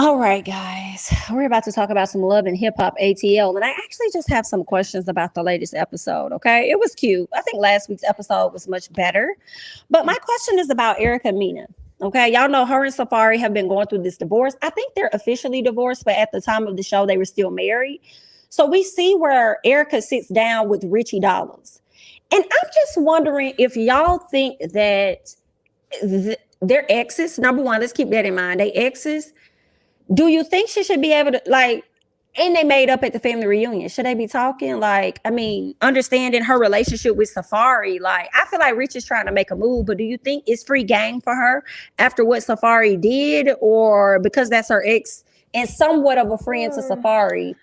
All right, guys, we're about to talk about some love and hip hop ATL, and I actually just have some questions about the latest episode. Okay, it was cute. I think last week's episode was much better, but my question is about Erica and Mina. Okay, y'all know her and Safari have been going through this divorce. I think they're officially divorced, but at the time of the show, they were still married. So we see where Erica sits down with Richie Dollars, and I'm just wondering if y'all think that their exes. Number one, let's keep that in mind. They exes, do you think she should be able to like, and they made up at the family reunion, should they be talking? Like, I mean, understanding her relationship with Safari, like I feel like Rich is trying to make a move, but do you think it's free game for her after what Safari did, or because that's her ex and somewhat of a friend to Safari,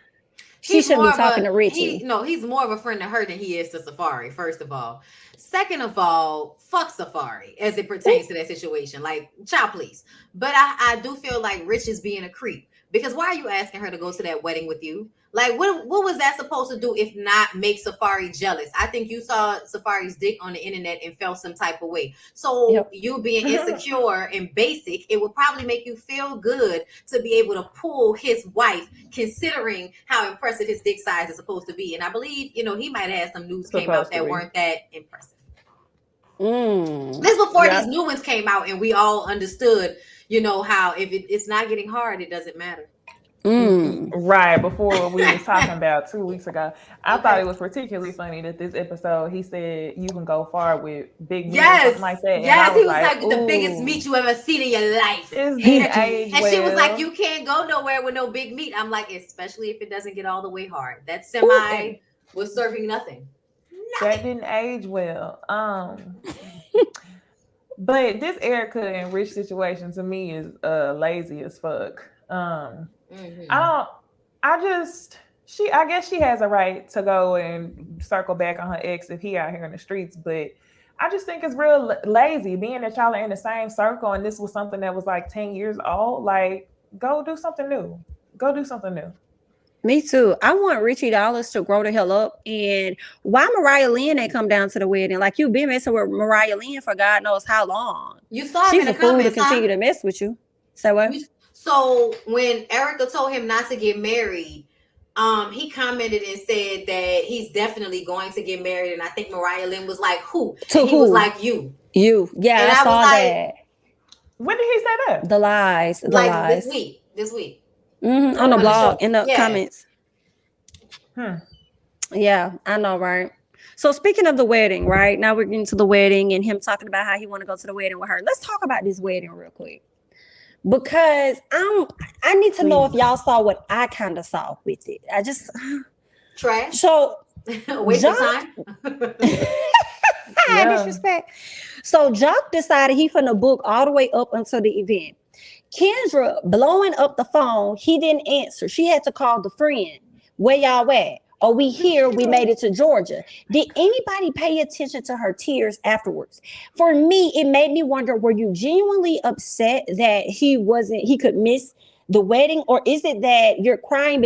she shouldn't be talking to Richie? He's more of a friend to her than he is to Safari, first of all. Second of all, fuck Safari as it pertains to that situation. Like, child, please. But I do feel like Rich is being a creep. Because why are you asking her to go to that wedding with you? Like, what was that supposed to do if not make Safari jealous? I think you saw Safari's dick on the internet and felt some type of way. So you being insecure and basic, it would probably make you feel good to be able to pull his wife, considering how impressive his dick size is supposed to be. And I believe, he might have had some news came out that weren't that impressive. This before these new ones came out and we all understood, how if it's not getting hard, it doesn't matter. Right, before we was talking about 2 weeks ago. I thought it was particularly funny that this episode, he said you can go far with big meat or something like that. Yes, he was like the biggest meat you ever seen in your life. And she was like, you can't go nowhere with no big meat. I'm like, especially if it doesn't get all the way hard. That semi was serving nothing. That didn't age well. But this Erica and Rich situation to me is lazy as fuck. I guess she has a right to go and circle back on her ex if he out here in the streets, but I just think it's real lazy being that y'all are in the same circle and this was something that was like 10 years old. Like, go do something new. Me too. I want Richie Dollars to grow the hell up. And why Mariah Lynn ain't come down to the wedding? Like, you've been messing with Mariah Lynn for God knows how long. You saw she's a fool to continue to mess with you. Say what? So when Erica told him not to get married, he commented and said that he's definitely going to get married. And I think Mariah Lynn was like, who? He was like, you. You. Yeah, and I saw that. When did he say that? The lies. This week. On the blog, in the comments. Yeah, I know, right? So speaking of the wedding, right? Now we're getting to the wedding and him talking about how he want to go to the wedding with her. Let's talk about this wedding real quick. Because I need to know if y'all saw what I kind of saw with it. I just trash. So waste of time. Disrespect. So Jock decided he finna book all the way up until the event. Kendra blowing up the phone, he didn't answer. She had to call the friend. Where y'all at? Oh, we here. We made it to Georgia. Did anybody pay attention to her tears afterwards? For me, it made me wonder, were you genuinely upset that he could miss the wedding? Or is it that you're crying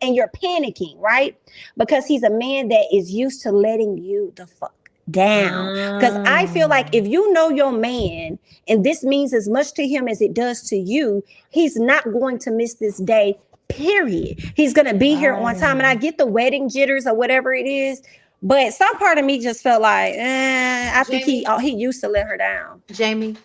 and you're panicking, right? Because he's a man that is used to letting you the fuck down. Because I feel like if you know your man and this means as much to him as it does to you, he's not going to miss this day, period. He's going to be here on time. And I get the wedding jitters or whatever it is, but some part of me just felt like, I think he used to let her down. Jamie,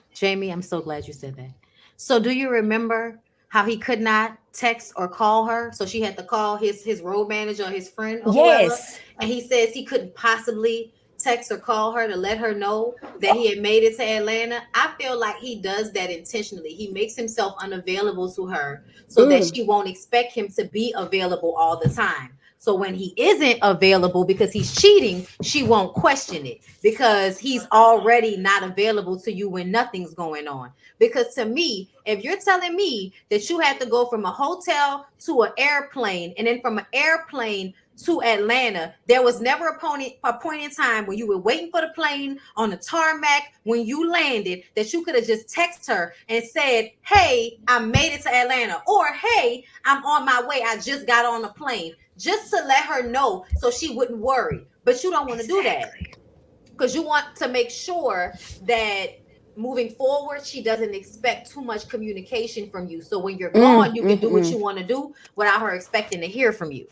I'm so glad you said that. So do you remember how he could not text or call her? So she had to call his road manager or his friend or whoever. And he says he couldn't possibly text or call her to let her know that he had made it to Atlanta. I feel like he does that intentionally. He makes himself unavailable to her so that she won't expect him to be available all the time. So when he isn't available because he's cheating, she won't question it because he's already not available to you when nothing's going on. Because to me, if you're telling me that you had to go from a hotel to an airplane and then from an airplane to Atlanta, there was never a point in time when you were waiting for the plane on the tarmac when you landed that you could have just texted her and said, hey, I made it to Atlanta, or hey, I'm on my way, I just got on the plane, just to let her know so she wouldn't worry. But you don't want to do that because you want to make sure that moving forward, she doesn't expect too much communication from you. So when you're gone, you can do what you want to do without her expecting to hear from you.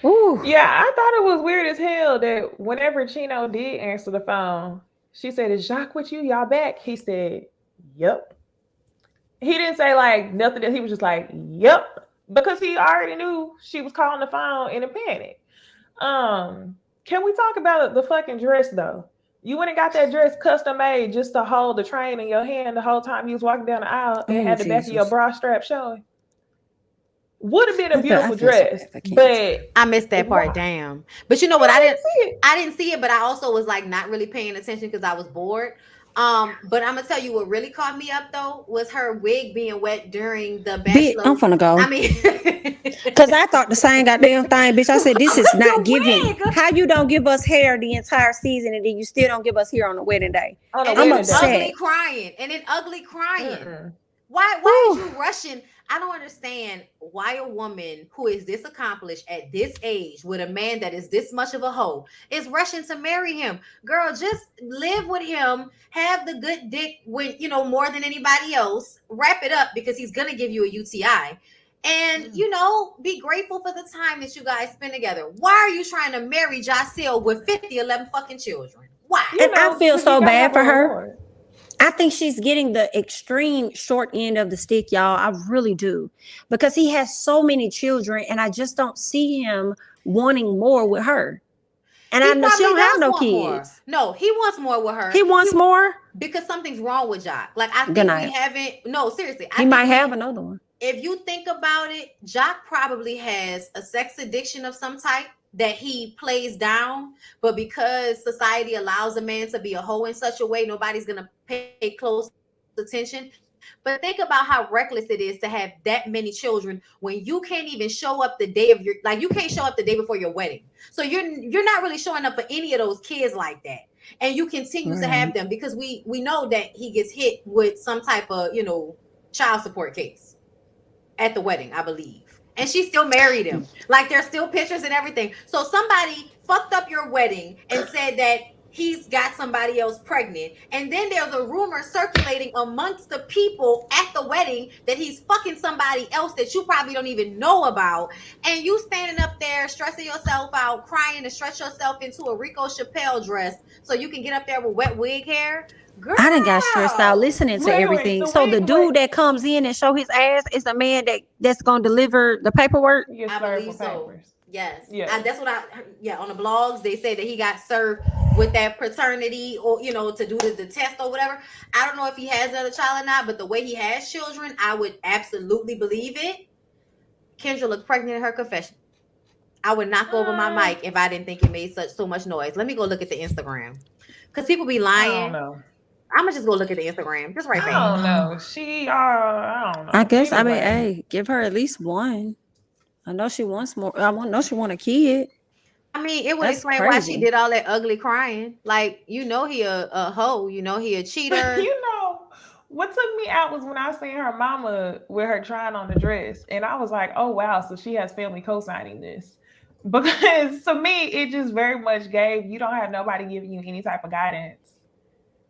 Ooh. Yeah, I thought it was weird as hell that whenever Chino did answer the phone, she said, "Is Jacques with you? Y'all back?" He said, "Yep." He didn't say like nothing. He was just like, "Yep," because he already knew she was calling the phone in a panic. Can we talk about the fucking dress though? You went and got that dress custom made just to hold the train in your hand the whole time you was walking down the aisle and had the back of your bra strap showing. Would have been a beautiful dress, but I missed that part. Wow. Damn. But you know what? I didn't see it, but I also was like not really paying attention because I was bored. But I'm gonna tell you what really caught me up though was her wig being wet during the bachelor. I'm finna go. I mean, because I thought the same goddamn thing, bitch. I said this is not giving. How you don't give us hair the entire season and then you still don't give us hair on the wedding day? I'm upset. Ugly crying and then ugly crying. Why is you rushing? I don't understand why a woman who is this accomplished at this age with a man that is this much of a hoe is rushing to marry him. Girl, just live with him, have the good dick when you know more than anybody else, wrap it up because he's gonna give you a UTI. And you know, be grateful for the time that you guys spend together. Why are you trying to marry Jacelle with 11 fucking children? Why? And I feel so bad for her. I think she's getting the extreme short end of the stick, y'all. I really do. Because he has so many children and I just don't see him wanting more with her. And I know she don't have no kids. More. No, he wants more with her. He wants more? Because something's wrong with Jock. Like, I think we haven't. No, seriously. He might have another one. If you think about it, Jock probably has a sex addiction of some type that he plays down, but because society allows a man to be a hoe in such a way, nobody's gonna pay close attention. But think about how reckless it is to have that many children when you can't even show up the day of your, like you can't show up the day before your wedding. So you're not really showing up for any of those kids like that. And you continue to have them because we know that he gets hit with some type of, you know, child support case at the wedding, I believe. And she still married him. Like there's still pictures and everything. So somebody fucked up your wedding and said that he's got somebody else pregnant. And then there's a rumor circulating amongst the people at the wedding that he's fucking somebody else that you probably don't even know about. And you standing up there stressing yourself out, crying to stretch yourself into a Rico Chappelle dress so you can get up there with wet wig hair. Girl. I done got stressed out listening to everything. So the dude that comes in and show his ass is the man that's gonna deliver the paperwork. I believe so. Yes. Yeah. That's what on the blogs they say that he got served with that paternity or you know to do the test or whatever. I don't know if he has another child or not, but the way he has children, I would absolutely believe it. Kendra looked pregnant in her confession. I would knock over my mic if I didn't think it made so much noise. Let me go look at the Instagram because people be lying. I don't know. I'm gonna just go look at the Instagram. Just right there. I don't know. I don't know. I guess I mean, hey, give her at least one. I know she wants more. I know she want a kid. I mean, it would explain why she did all that ugly crying. Like, you know, he a hoe. You know, he a cheater. You know, what took me out was when I seen her mama with her trying on the dress, and I was like, oh wow, so she has family co-signing this. Because to me, it just very much gave you don't have nobody giving you any type of guidance.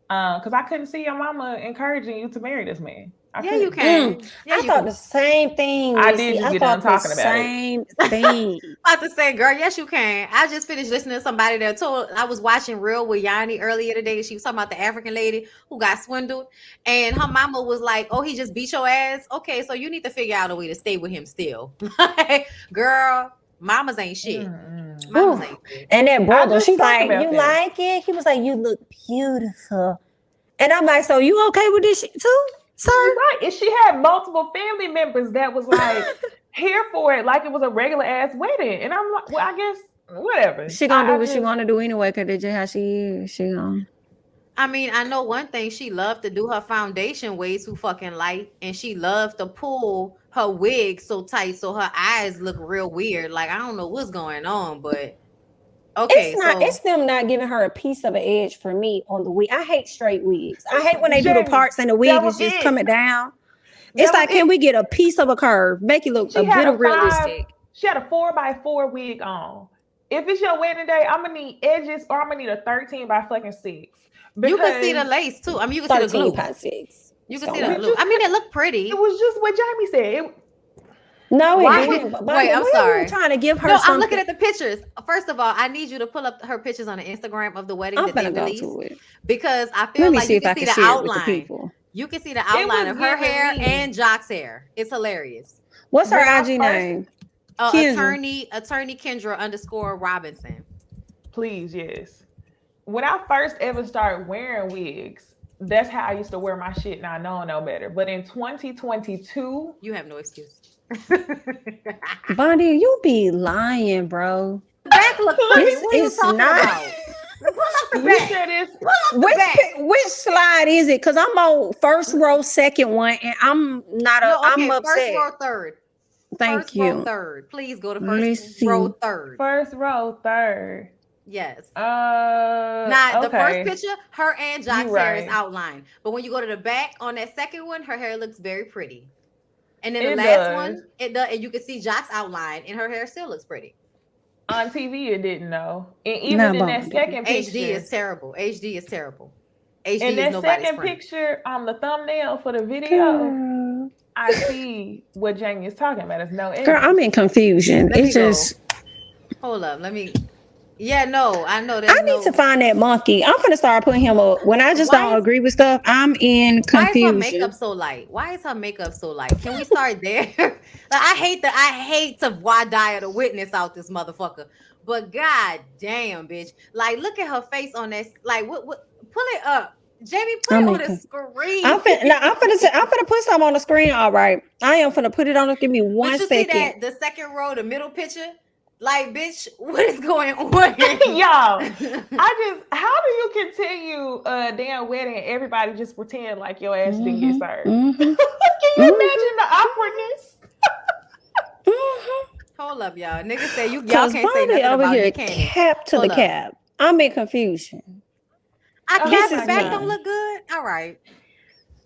Because I couldn't see your mama encouraging you to marry this man. You can. I thought the same thing. I did. You get done talking about same thing. I about to say, girl, yes, you can. I just finished listening to somebody that told. I was watching Real with Yanni earlier today. She was talking about the African lady who got swindled, and her mama was like, "Oh, he just beat your ass. Okay, so you need to figure out a way to stay with him still." Girl, mamas ain't shit. Mamas ain't shit. And that brother, she's like, "You like it?" He was like, "You look beautiful," and I'm like, "So you okay with this shit too?" Sir, right. And she had multiple family members that was like here for it, like it was a regular ass wedding. And I'm like, well, I guess whatever. She gonna do what she want to do anyway, because that's just how she is. She gonna. I mean, I know one thing. She loved to do her foundation way too fucking light, and she loved to pull her wig so tight so her eyes look real weird. Like I don't know what's going on, but. Okay, it's them not giving her a piece of an edge for me on the wig. I hate straight wigs. I hate when they do the parts and the wig is just coming down. It's like, can we get a piece of a curve? Make it look a bit of realistic. She had a 4x4 wig on. If it's your wedding day, I'm gonna need edges or I'm gonna need a 13 by fucking 6. You can see the lace too. I mean, you can see the glue. 13.6. You can see the glue. I mean, it looked pretty. It was just what Jamie said. No, Why? it didn't. Wait, I'm sorry. Trying to give her. No, something. I'm looking at the pictures. First of all, I need you to pull up her pictures on the Instagram of the wedding I'm that they gonna released, go to it because I feel like you can see the outline. People. You can see the outline of her hair and Jock's hair. It's hilarious. What's her IG name? Attorney Kendra _Robinson. Please, yes. When I first ever started wearing wigs, that's how I used to wear my shit. Now I know no better. But in 2022, you have no excuse. Bondi, you be lying, bro. Back look pretty. What are you talking about? Which slide is it? Because I'm on first row, second one, and I'm not I'm upset. First row, third. Thank you. Row, third. Please go to first row, third. First row, third. Yes. Now the first picture, her and Jock's hair is outlined, but when you go to the back on that second one, her hair looks very pretty. And then the last one, it does, and you can see Jock's outline, and her hair still looks pretty. On TV, it didn't know. And even in that second picture, HD is terrible. HD is terrible. HD in that second picture on the thumbnail for the video, I see what Jamie is talking about. It's no editing. Girl, I'm in confusion. It's just hold up. Let me. Yeah, no, I know that. I need to find that monkey. I'm gonna start putting him up. When I just don't agree with stuff, I'm in confusion. Why is her makeup so light? Why is her makeup so light? Can we start there? I hate to dye the witness out this motherfucker. But god damn, bitch. Like, look at her face on this. Like, what pull it up. Jamie, put it on the screen. I'm finna put something on the screen. All right. I am finna put it on. Give me 1 second. See that the second row, the middle picture? Like, bitch, what is going on? Y'all, how do you continue a damn wedding and everybody just pretend like your ass didn't get served? Mm-hmm. Can you imagine the awkwardness? Hold up, y'all. Niggas say y'all can't say nothing over about here, it, can you? Cap to the cap. I'm in confusion. Cap's back don't look good? All right.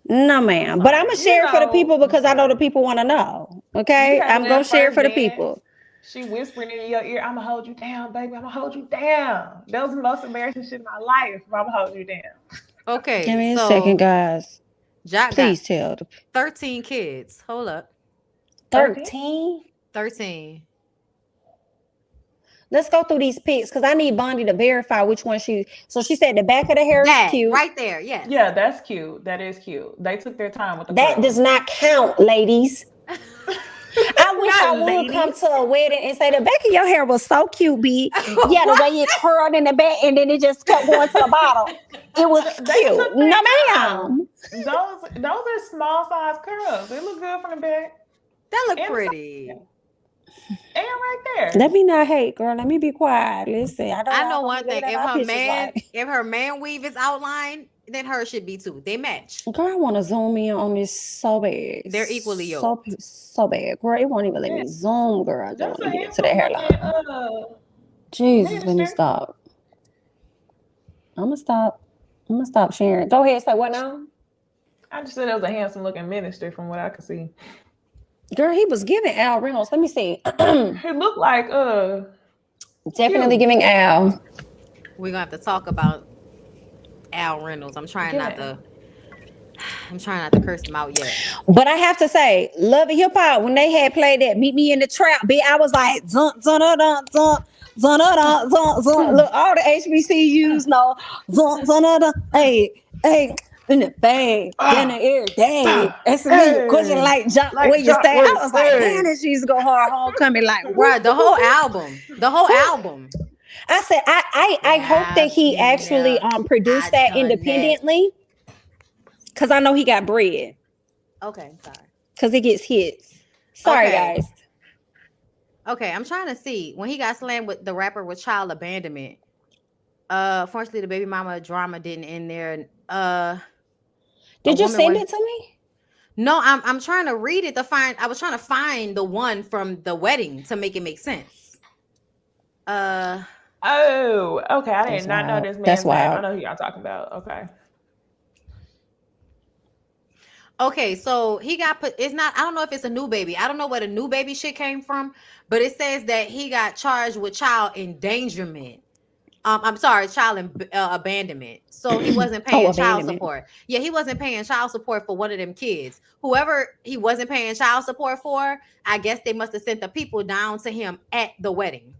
No, ma'am. But I'm going to share it for the people because I know the people want to know. Okay? I'm going to share it for the people. She whispering in your ear, I'm going to hold you down, baby. I'm going to hold you down. That was the most embarrassing shit in my life. I'm going to hold you down. Okay. Give me a second, guys. Jock Please tell. 13 kids. Hold up. 13? 13. Let's go through these pics because I need Bondi to verify which one So she said the back of the hair is cute. Right there, yes. Yeah, that's cute. That is cute. They took their time with the That does not count, ladies. I wish I would come to a wedding and say the back of your hair was so cute, B. Yeah, the way it curled in the back and then it just kept going to the bottom. It was cute. No, ma'am. Those are small size curls. They look good from the back. That look pretty. And right there. Let me not hate, girl. Let me be quiet. Listen, I know one thing. If her man weave is outlined, then hers should be too. They match. Girl, I want to zoom in on this so bad. They're equally yoked. So bad. Girl, it won't even let me zoom, girl. I don't want to get to the hairline. Jesus, let me stop. I'm going to stop sharing. Go ahead. Say what now? I just said it was a handsome looking minister from what I could see. Girl, he was giving Al Reynolds. Let me see. He looked like definitely giving Al. We're gonna have to talk about Al Reynolds. I'm trying not to curse him out yet. But I have to say, Love and Hip Hop, when they had played that Meet Me in the Trap, I was like, zun, zun, zun, zun, zun, zun, zun, zun. Look, all the HBCUs know, zun, zun, zun, hey. In the bag, in the air, dang. That's me. Question like John, where you stay? I was like, damn, this used to go hard homecoming. Like, right, the whole album. I said, I hope that he actually produced that independently, because I know he got bread. Okay, sorry. Because he gets hits. Sorry, guys. Okay, I'm trying to see when he got slammed with the rapper with child abandonment. Fortunately, the baby mama drama didn't end there. Did you send it to me? No, I'm trying to read it to find. I was trying to find the one from the wedding to make it make sense. Oh, okay. I did not know this man. That's why I know who y'all talking about. Okay, so he got put. It's not. I don't know if it's a new baby. I don't know where the new baby shit came from, but it says that he got charged with child endangerment. I'm sorry, abandonment. So he wasn't paying child support. Yeah, he wasn't paying child support for one of them kids. Whoever he wasn't paying child support for, I guess they must have sent the people down to him at the wedding.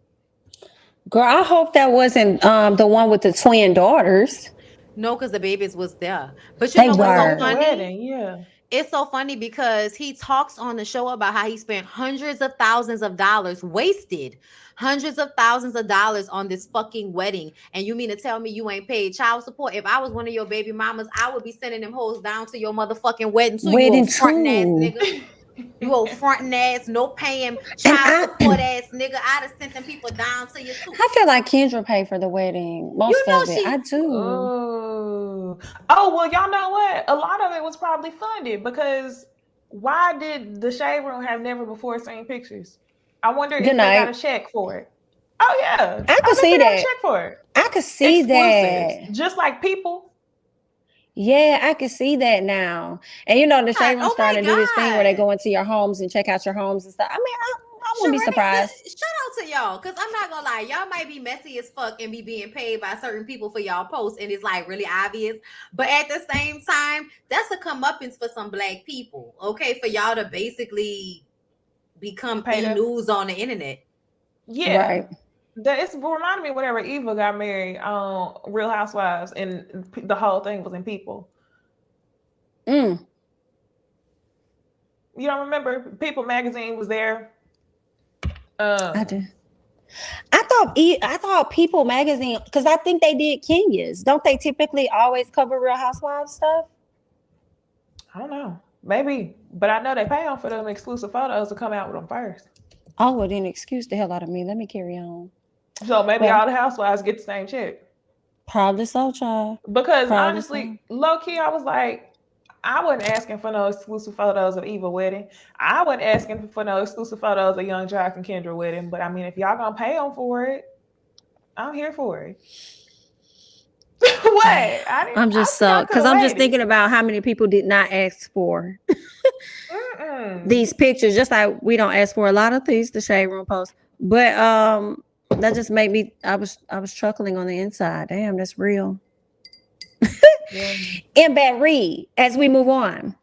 Girl, I hope that wasn't the one with the twin daughters. No, because the babies was there. But you know what's so funny? Wedding, yeah. It's so funny because he talks on the show about how he spent hundreds of thousands of dollars, wasted hundreds of thousands of dollars on this fucking wedding. And you mean to tell me you ain't paid child support? If I was one of your baby mamas, I would be sending them hoes down to your motherfucking wedding too. You old frontin' ass nigga. You old frontin' ass, no paying child support ass nigga. I'd have sent them people down to you too. I feel like Kendra paid for the wedding. Most of it. I do. Oh, well, y'all know what? A lot of it was probably funded because why did the shade room have never before seen pictures? I wonder if they got a check for it. Oh yeah, I could see that. Check for it. I could see that. Just like people. Yeah, I can see that now. And you know, the shade room starting to do this thing where they go into your homes and check out your homes and stuff. I mean, I wouldn't be surprised. Shout out to y'all, because I'm not gonna lie, y'all might be messy as fuck and be being paid by certain people for y'all posts, and it's like really obvious. But at the same time, that's a comeuppance for some black people, okay? For y'all to basically become in news on the internet. Yeah, right. It's reminded me whenever Eva got married on Real Housewives, and the whole thing was in People. You don't remember? People magazine was there. I do. I thought People magazine, because I think they did Kenya's. Don't they typically always cover Real Housewives stuff? I don't know. Maybe, but I know they pay them for them exclusive photos to come out with them first. Oh, well, then excuse the hell out of me. Let me carry on. So maybe all the housewives get the same check. Probably so, child. Because honestly, low key, I was like, I wasn't asking for no exclusive photos of Eva wedding. I wasn't asking for no exclusive photos of Young Jock and Kendra wedding. But I mean, if y'all gonna pay them for it, I'm here for it. What? I'm just because I'm just thinking about how many people did not ask for these pictures. Just like we don't ask for a lot of things, the shade room post. But that just made me. I was chuckling on the inside. Damn, that's real. And Bad Reed. As we move on,